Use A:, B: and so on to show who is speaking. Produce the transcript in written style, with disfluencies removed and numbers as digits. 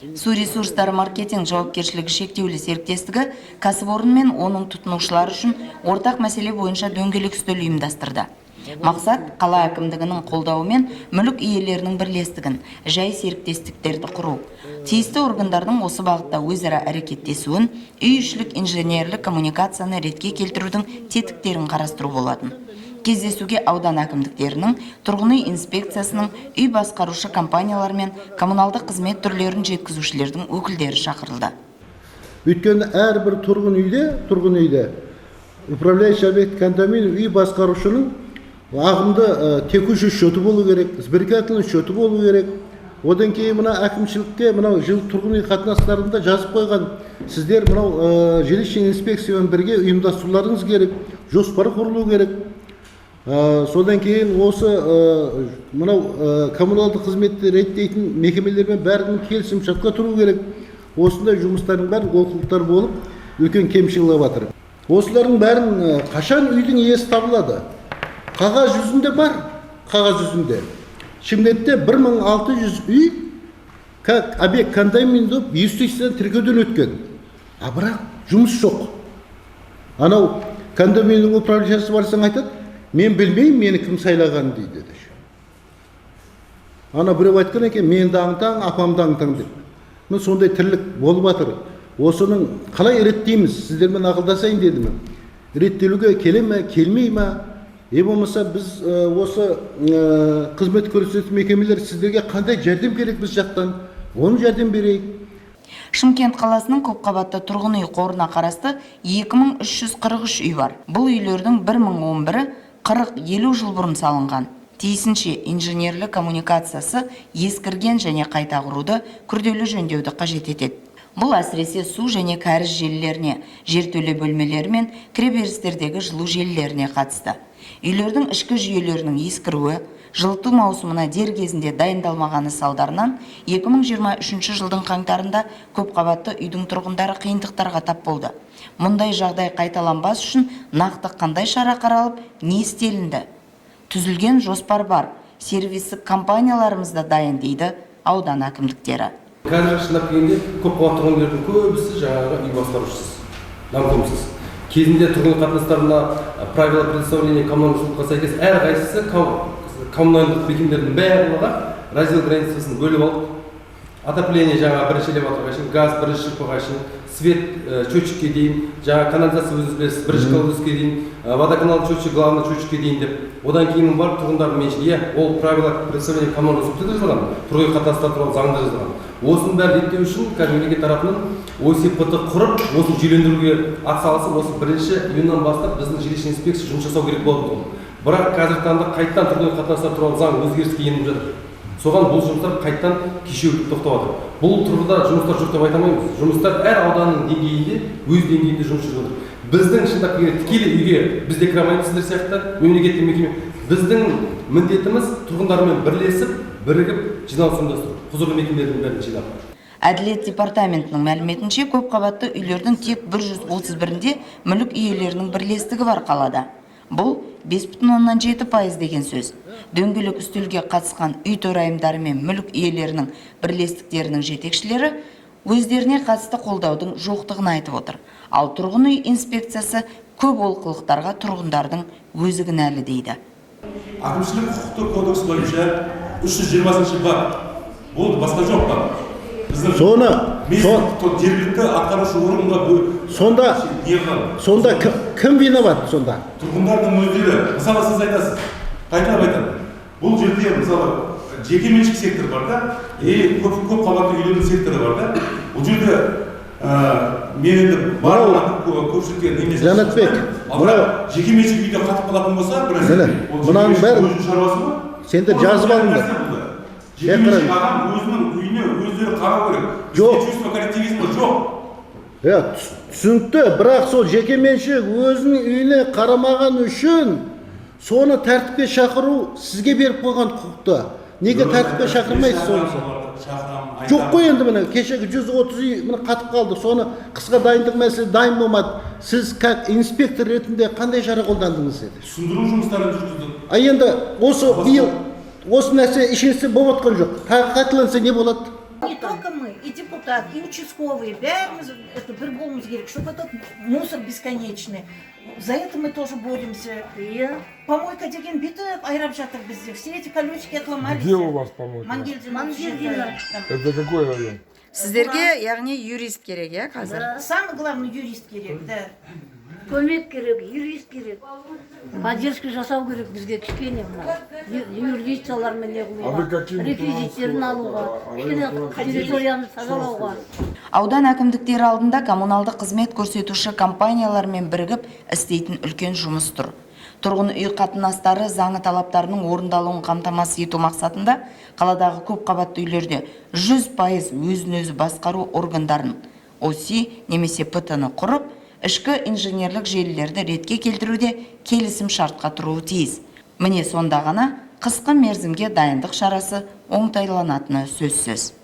A: Су ресурстары маркетинг жауапкершілігі шектеулі серіктестігі кәсіпорын мен оның тұтынушылары үшін ортақ мәселе бойынша дөңгелек үстел ұйымдастырды. Мақсат қала әкімдігінің қолдауымен мүлік иелерінің бірлестігін, жай серіктестіктерді құру. Тиісті органдардың осы бағытта өзара әрекеттесуін, үй-ішілік инженерлік коммуникацияны ретке келтірудің тетіктерін қарастыру болатын. Кездесуге аудан әкімдіктерінің, тұрғын үй инспекциясының, үй басқарушы компаниялар мен коммуналдық қызмет түрлерін жеткізушілердің өкілдері шақырылды.
B: Өйткені әрбір тұрғын үйде управляющий объект кондоминиум үй басқарушының ағымды текущий счеты болу керек, сберегательный счеты болу керек. Одан кейін мына әкімшілікке мынау жыл тұрғын үй қатынастарында жазып қойған, сіздер мынау жилищный инспекциямен бірге ұйымдастыруларыңыз керек, жоспар құрылу керек. Содан кейін осы мынау коммуналдық қызметті реттейтін мекемелермен бәрінің келісім шартқа тұру керек. Осындай жұмыстардың бәрі олқылықтар болып, үлкен кемшілік жатыр. Осылардың бәрін қашан үйдің иесі табылады? Қағаз жүзінде бар, қағаз жүзінде. Шымкентте 1600 үй как объект кондоминиум юстициядан тіркеуден өткен. Бірақ жұмыс жоқ. Анау кондоминиум управляющесі барсаң айтады, мен білмеймін, мені кім сайлаған дейді. Ана біреу айтқан екен, мен даңтаң, апам даңтаң деп. Мен сондай тірлік болып жатыр. Осының қалай реттейміз? Сіздермен ақылдасайын дедім. Реттелуге келе ме, келмей ме? Болмаса біз осы қызмет көрсететін мекемелер сіздерге қандай жәрдем керек біз жақтан? Оны жәрдем берейік.
A: Шымкент қаласының көпқабатты тұрғын үй қорына қарасты 2343 үй бар. Бұл үйлердің 1011-і 40-50 жыл бұрын салынған. Тиісінше инженерлік коммуникациясы ескірген және қайта құруды, күрделі жөндеуді қажет етеді. Бұл әсіресе су және кәріз желілеріне, жертөле бөлмелері мен кіреберістердегі жылу желілеріне қатысты. Үйлердің ішкі жүйелерінің ескіруі, жылыту маусымына дер кезінде дайындалмағаны салдарынан 2023 жылдың қаңтарында көпқабатты үйдің тұрғындары қиындықтарға тап болды. Мұндай жағдай қайталанбас үшін нақты қандай шара қаралып, не істелінді? Түзілген жоспар бар, сервистік компанияларымыз да дайын дейді аудан әкімдіктері.
C: Қазір шындап келгенде көпқабатты тұрғын үйлердің көбісі жаңағы үй басқарушысыз, намкомсыз. Кезінде тұрғын қатынастарына правила предоставления коммунальных услугқа сәйкес әрқайсысы коммунальдық мекемелердің барлығы раздел границасын бөліп алып, отопление жаңа бірінші элеваторға шейін, газ бірінші шықпаға шейін, свет счетчикке дейін, жаңа канализация өзіңіз бірінші колодезге дейін, водоканал счетчик, главный счетчикке дейін деп. Одан кейін бар тұрғындардың меншігі, ол правила предоставления коммунальных услугта жазылған, тұрғын үй қатынастары туралы заңда жазылған. Осыны бәрін реттеу үшін мемлекет тарапынан ОСП-ті құрып, осыны жүйелендіруге атсалысып, осы 1 июньнан бастап біздің жилищный инспекция жұмыс жасау керек болатын. Бірақ қазіргі таңда қайттан тұрғын үй қатынастары туралы заң өзгеріске еніп жатыр. Соған бұл жұмыстар қайттан кешеуілдік тоқтап жатыр. Бұл тұрғыда жұмыстар жоқ деп айта алмаймыз. Жұмыстар әр ауданның деңгейінде, өз деңгейінде жұмыс жүріп жатыр. Біздің шындап келгенде тікелей үйге бізде кіре алмаймыз сіздер сияқты мемлекеттік мекеме. Біздің міндетіміз тұрғындармен бірлесіп, бірігіп, жиналыс ұйымдастыру. Құзырлы мекемелердің бәрін жинап.
A: Әділет департаментінің мәліметінше көпқабатты үйлердің тек 131-інде мүлік иелерінің бірлестігі бар қалада. Бұл 5,7% деген сөз. Дөңгелек үстелге қатысқан үй төрайымдары мен мүлік иелерінің бірлестіктерінің жетекшілері өздеріне қатысты қолдаудың жоқтығын айтып отыр. Ал тұрғын үй инспекциясы көп олқылықтарға тұрғындардың өзі кінәлі дейді.
D: Әкімшілік құқықтық кодекс бойынша 320 бар. Бұл басқа жоқ па? Жергілікті атқарушы органға
B: сонда кім виноват сонда?
D: Тұрғындардың өздері, мысалы сіз айтасыз, қайталап айтады. Бұл жерде мысалы жекеменшік сектор бар да, көп қабатты үйлердің секторы бар да. Бұл жерде мен енді барлық көпшілікке немесе
B: Жанатбек,
D: жекеменшік үйде қатып қалатын болса,
B: мұнаның бәрін сендер жазып алыңдар.
D: Жекеменшік адам өзінің үйіне өздері қарау керек. Чувство коллективизма жоқ.
B: Түсінікті, бірақ сол жекеменшік өзінің үйіне қарамаған үшін соны тәртіпке шақыру сізге беріп қойған құқықты. Неге тәртіпке шақырмайсыз соны? Жоқ қой енді міне, кешегі 130 үй міне қатып қалды. Соны қысқа дайындық мәселе дайын болмады. Сіз как инспектор ретінде қандай шара қолдандыңыз еді?
D: Түсіндіру жұмыстарын жүргіздік.
B: Енді осы нәрсе ішінсе болып отқан жоқ. Қайталанса не болады?
E: Не только мы, и и депутат, и участковый, бәріміз это бір болуымыз керек, чтобы этот мусор бесконечный. За это мы тоже боремся. Помойка деген бүйтіп айрап жатыр бізде. Все эти колючки отломались.
F: Где у вас помойка?
E: Мангельдина.
F: Это какой район?
A: Сіздерге яғни юрист керек, иә, қазір?
E: Самый главный юрист керек, да.
G: Көмек керек, юрист керек. Поддержка жасау керек бізге кішкене мына юрисдикциялармен не
F: А вы
G: қылуға,
F: каким
G: реквизиттерін алуға, кішкене территорияны тазалауға.
A: Аудан әкімдіктері алдында коммуналдық қызмет көрсетуші компаниялармен бірігіп істейтін үлкен жұмыс тұр. Тұрғын үй қатынастары заңы талаптарының орындалуын қамтамасыз ету мақсатында қаладағы көп қабатты үйлерде 100% өзін-өзі басқару органдарын ОСИ немесе ПТ-ны құрып, ішкі инженерлік желілерді ретке келтіруде келісім шартқа тұруы тиіс. Міне сонда ғана қысқы мерзімге дайындық шарасы оңтайланатыны сөзсіз.